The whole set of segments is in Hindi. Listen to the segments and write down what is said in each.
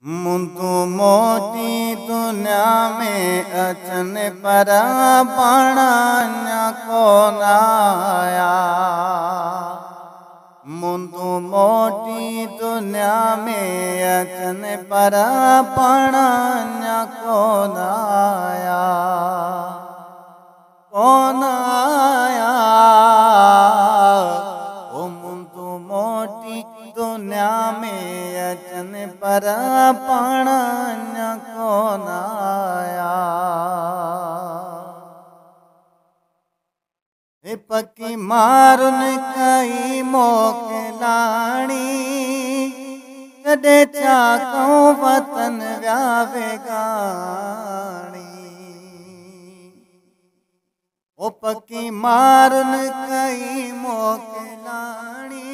मुंतु मोटी दुनिया में अचन पर पाणा को नाया। मुंतु मोटी दुनिया में अचन पर पाणा को नाया। कौन आया ओ मुंतु मोटी दुनिया में अचन पर पाणा कौन आया। पकी मारुन कई मोकलाणी कदे छा कहूं वतन व्यावे गाणी। ओ पकी मारुन कई मोकलाणी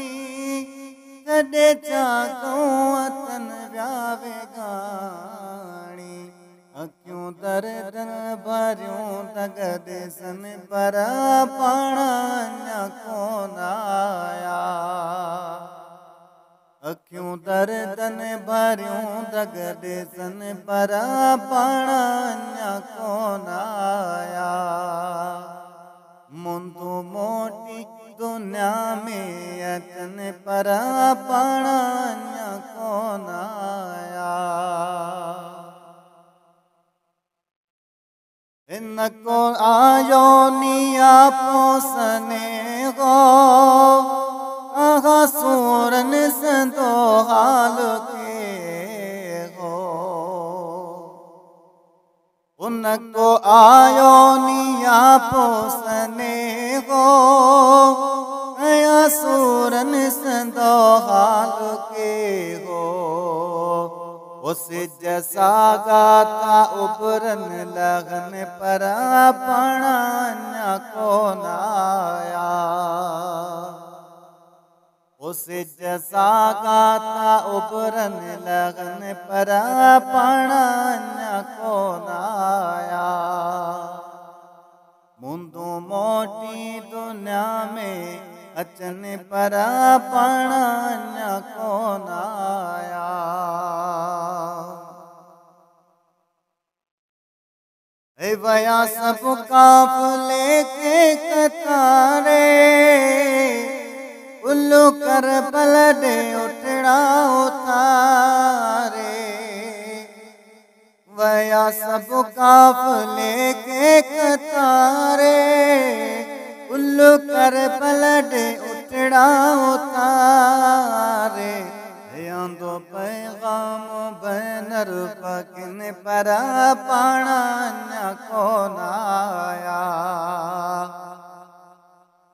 कदे छा कहूं वतन व्यावे गाणी। अखियूं दर्दन भरियूं तगद सन पर पाणा कोन आया। अखियूं दर्दन भरियूं तगद सन पर पाणा कोन आया। मुंतु मोटी दुनिया में अचन पर पाणा कोन आया। इनको आयो निया पोसने हो आहा सूरन संदो हाल के हो। उनको आयो निया पोसने हो आया सूरन संदो हाल के हो। उस जैसा गाता उबरन लगन पर पाणा कोन आया। उस जैसा गाता उबरन लगन पर पाणा कोन आया। मुंतु मोटी दुनिया में अचन पर पाणा कोन आया। वया सब काफले के कतारे उल्लू कर बलडे उठड़ा उतारे। वया सब काफले के कतारे उल्लू कर बलडे उठड़ा उतारे। आंदो पैगाम बैनर पकिन पर पाणा कोन आया।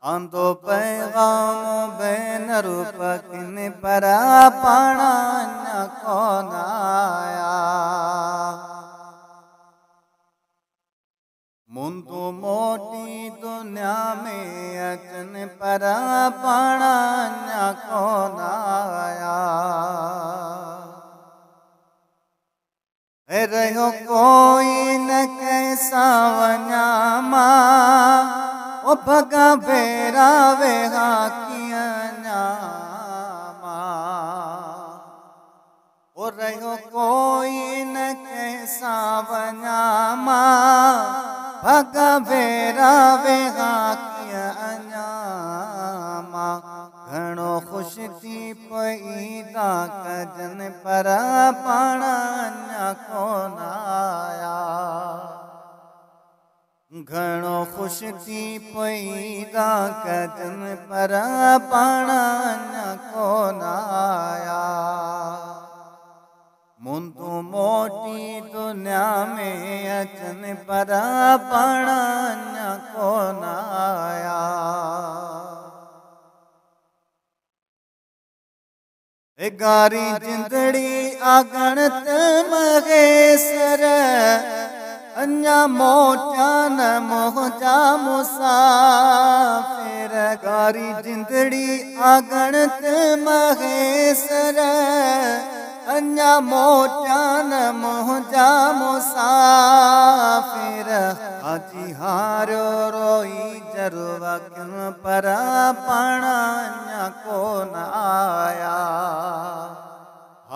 आंदो पैगाम बैनर पकिन पर पाणा कोन आया। मुंतु मोटी दुनिया में अचन पर पाणा कोन आया। रहो कोई न कैसा वन्यामा ओ भगा बेरा वेहा किया नामा। ओ रहो कोई न कैसा वन्यामा भगा बेरा वेहा किया नामा। घणो खुश थी पैदा कजन पर पाणा कोन आया। घणो खुश थी पैदा कजन पर पाणा कोन आया। मुंतु मोटी दुनिया में अचन पर पाणा कोन आया। गारी जिंदड़ी आगणत मगेसर अन्या मोटा न मोहजा मुसाफिर। गारी जिंदड़ी आगणत मगेसर अन्या मोटा न मोहजा मुसाफिर। हाजी हारो रोई जरुआ क्यों पर पाणा कोन आया।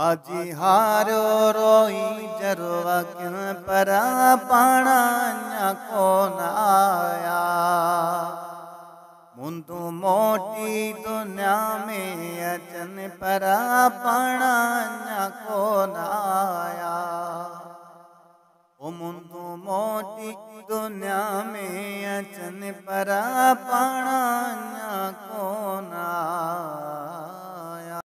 आजी हारो रोई जरवा किन परा पाणा को आया मुंदू मोटी दुनिया में अचन परा पाणा को आया ओ मुंदू मोटी दुनिया में अचन पर